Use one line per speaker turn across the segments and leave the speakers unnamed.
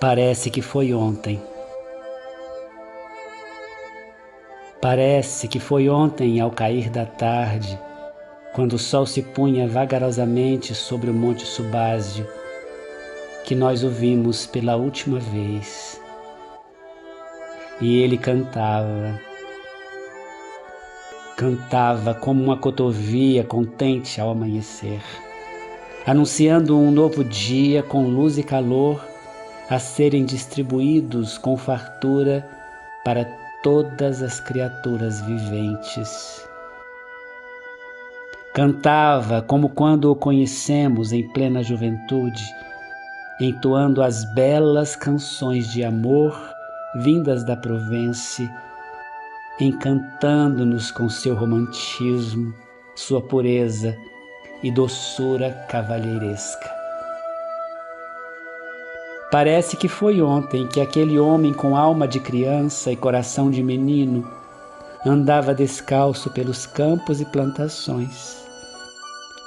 Parece que foi ontem. Parece que foi ontem ao cair da tarde, quando o sol se punha vagarosamente sobre o Monte Subásio, que nós o vimos pela última vez. E ele cantava como uma cotovia contente ao amanhecer, anunciando um novo dia com luz e calor a serem distribuídos com fartura para todas as criaturas viventes. Cantava como quando o conhecemos em plena juventude, entoando as belas canções de amor vindas da Provence, encantando-nos com seu romantismo, sua pureza e doçura cavalheiresca. Parece que foi ontem que aquele homem com alma de criança e coração de menino andava descalço pelos campos e plantações,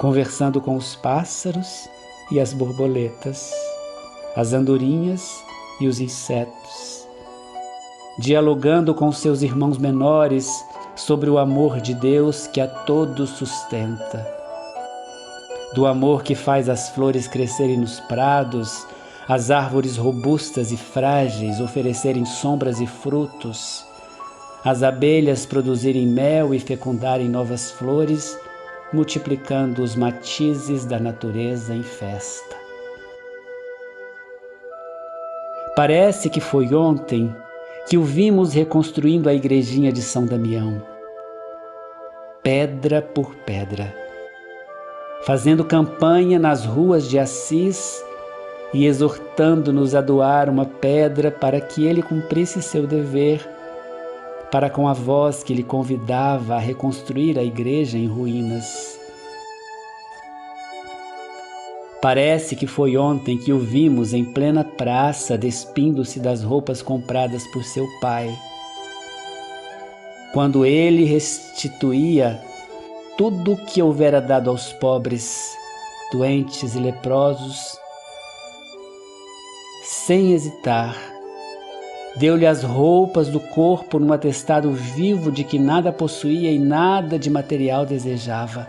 conversando com os pássaros e as borboletas, as andorinhas e os insetos, dialogando com seus irmãos menores sobre o amor de Deus que a todos sustenta, do amor que faz as flores crescerem nos prados, as árvores robustas e frágeis oferecerem sombras e frutos, as abelhas produzirem mel e fecundarem novas flores, multiplicando os matizes da natureza em festa. Parece que foi ontem que o vimos reconstruindo a igrejinha de São Damião, pedra por pedra, fazendo campanha nas ruas de Assis e exortando-nos a doar uma pedra para que ele cumprisse seu dever, para com a voz que lhe convidava a reconstruir a igreja em ruínas. Parece que foi ontem que o vimos em plena praça despindo-se das roupas compradas por seu pai, quando ele restituía tudo o que houvera dado aos pobres, doentes e leprosos. Sem hesitar, deu-lhe as roupas do corpo num atestado vivo de que nada possuía e nada de material desejava,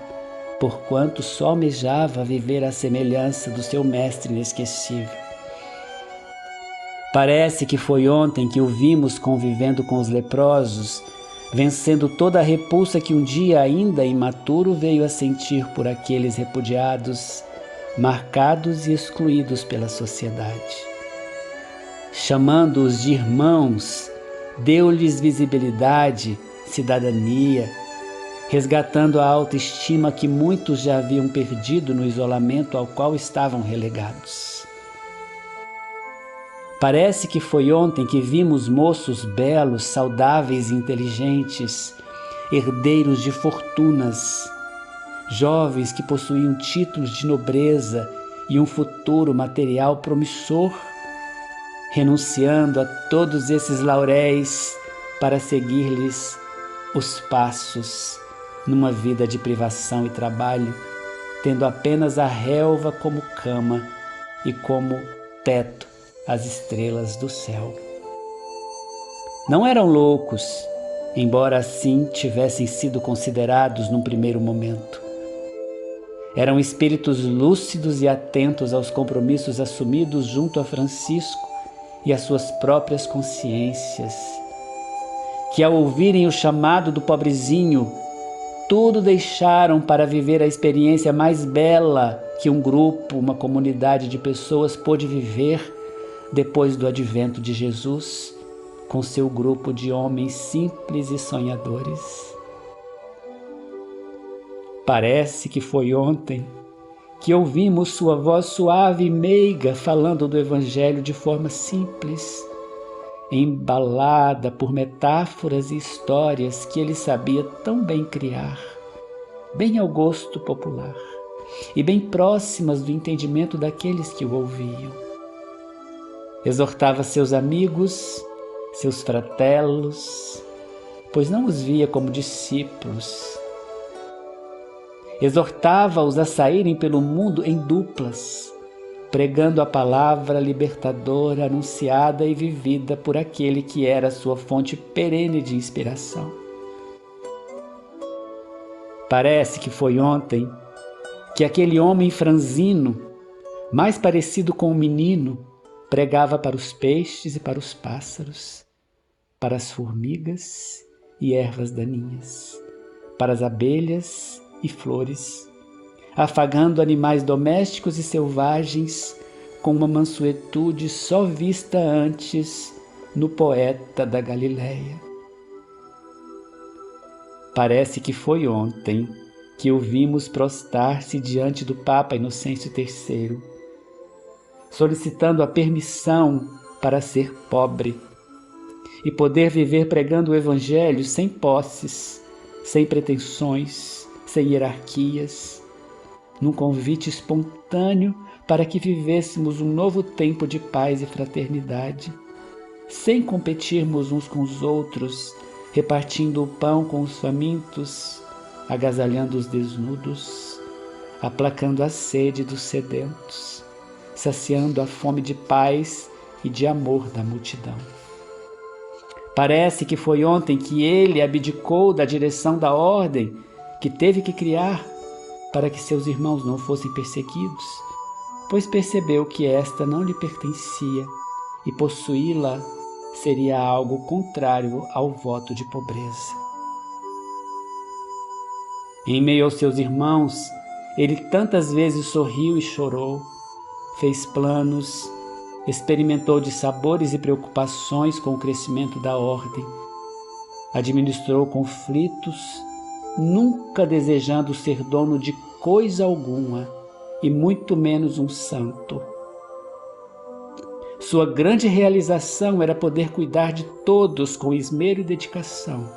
porquanto só almejava viver à semelhança do seu mestre inesquecível. Parece que foi ontem que o vimos convivendo com os leprosos, vencendo toda a repulsa que um dia ainda imaturo veio a sentir por aqueles repudiados, marcados e excluídos pela sociedade. Chamando-os de irmãos, deu-lhes visibilidade, cidadania, resgatando a autoestima que muitos já haviam perdido no isolamento ao qual estavam relegados. Parece que foi ontem que vimos moços belos, saudáveis e inteligentes, herdeiros de fortunas, jovens que possuíam títulos de nobreza e um futuro material promissor, renunciando a todos esses lauréis para seguir-lhes os passos numa vida de privação e trabalho, tendo apenas a relva como cama e como teto as estrelas do céu. Não eram loucos, embora assim tivessem sido considerados num primeiro momento. Eram espíritos lúcidos e atentos aos compromissos assumidos junto a Francisco e às suas próprias consciências, que ao ouvirem o chamado do pobrezinho, tudo deixaram para viver a experiência mais bela que um grupo, uma comunidade de pessoas pôde viver depois do advento de Jesus, com seu grupo de homens simples e sonhadores. Parece que foi ontem que ouvimos sua voz suave e meiga falando do Evangelho de forma simples, embalada por metáforas e histórias que ele sabia tão bem criar, bem ao gosto popular e bem próximas do entendimento daqueles que o ouviam. Exortava seus amigos, seus fratellos, pois não os via como discípulos. Exortava-os a saírem pelo mundo em duplas, pregando a palavra libertadora anunciada e vivida por aquele que era sua fonte perene de inspiração. Parece que foi ontem que aquele homem franzino, mais parecido com um menino, pregava para os peixes e para os pássaros, para as formigas e ervas daninhas, para as abelhas e flores, afagando animais domésticos e selvagens com uma mansuetude só vista antes no poeta da Galileia. Parece que foi ontem que o vimos prostrar-se diante do Papa Inocêncio III, solicitando a permissão para ser pobre e poder viver pregando o Evangelho sem posses, sem pretensões, sem hierarquias, num convite espontâneo para que vivêssemos um novo tempo de paz e fraternidade, sem competirmos uns com os outros, repartindo o pão com os famintos, agasalhando os desnudos, aplacando a sede dos sedentos, saciando a fome de paz e de amor da multidão. Parece que foi ontem que ele abdicou da direção da ordem que teve que criar para que seus irmãos não fossem perseguidos, pois percebeu que esta não lhe pertencia e possuí-la seria algo contrário ao voto de pobreza. Em meio aos seus irmãos, ele tantas vezes sorriu e chorou, fez planos, experimentou dissabores e preocupações com o crescimento da ordem, administrou conflitos, nunca desejando ser dono de coisa alguma e muito menos um santo. Sua grande realização era poder cuidar de todos com esmero e dedicação,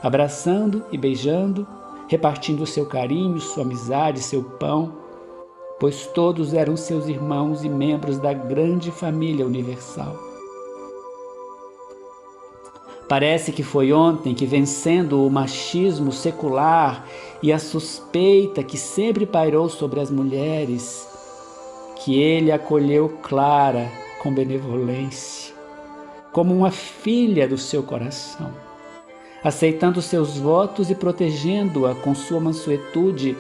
abraçando e beijando, repartindo seu carinho, sua amizade, seu pão, pois todos eram seus irmãos e membros da grande família universal. Parece que foi ontem que, vencendo o machismo secular e a suspeita que sempre pairou sobre as mulheres, que ele acolheu Clara com benevolência, como uma filha do seu coração, aceitando seus votos e protegendo-a com sua mansuetude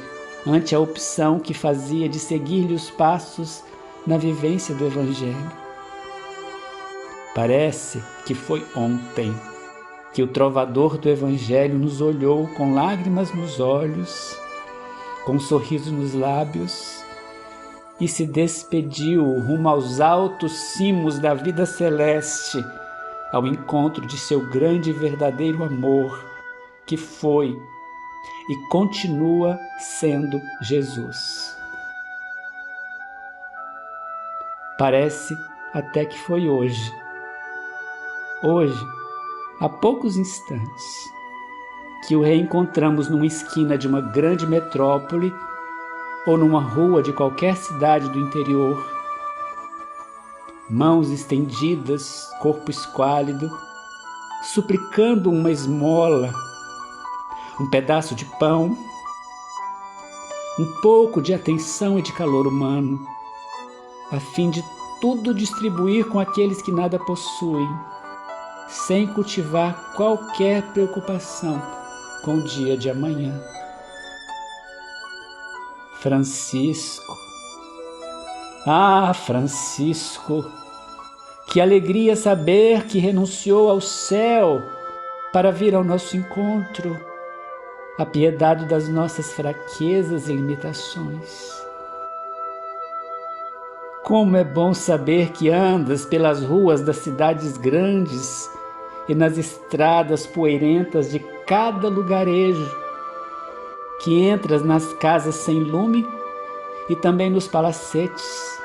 ante a opção que fazia de seguir-lhe os passos na vivência do Evangelho. Parece que foi ontem que o trovador do Evangelho nos olhou com lágrimas nos olhos, com um sorriso nos lábios, e se despediu rumo aos altos cimos da vida celeste, ao encontro de seu grande e verdadeiro amor, que foi e continua sendo Jesus. Parece até que foi hoje, há poucos instantes, que o reencontramos numa esquina de uma grande metrópole ou numa rua de qualquer cidade do interior, mãos estendidas, corpo esquálido, suplicando uma esmola, um pedaço de pão, um pouco de atenção e de calor humano, a fim de tudo distribuir com aqueles que nada possuem, sem cultivar qualquer preocupação com o dia de amanhã. Francisco, Francisco, que alegria saber que renunciou ao céu para vir ao nosso encontro, apiedado das nossas fraquezas e limitações. Como é bom saber que andas pelas ruas das cidades grandes e nas estradas poeirentas de cada lugarejo, que entras nas casas sem lume e também nos palacetes,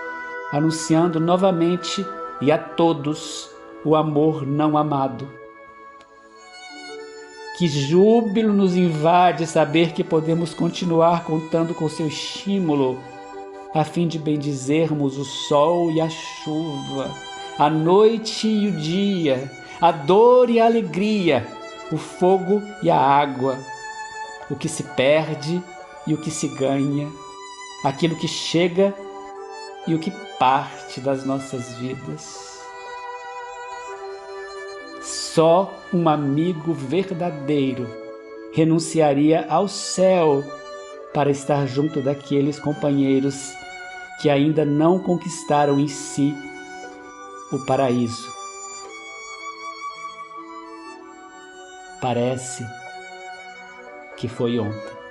anunciando novamente e a todos o amor não amado. Que júbilo nos invade saber que podemos continuar contando com seu estímulo, a fim de bendizermos o sol e a chuva, a noite e o dia, a dor e a alegria, o fogo e a água, o que se perde e o que se ganha, aquilo que chega e o que parte das nossas vidas. Só um amigo verdadeiro renunciaria ao céu para estar junto daqueles companheiros que ainda não conquistaram em si o paraíso. Parece que foi ontem.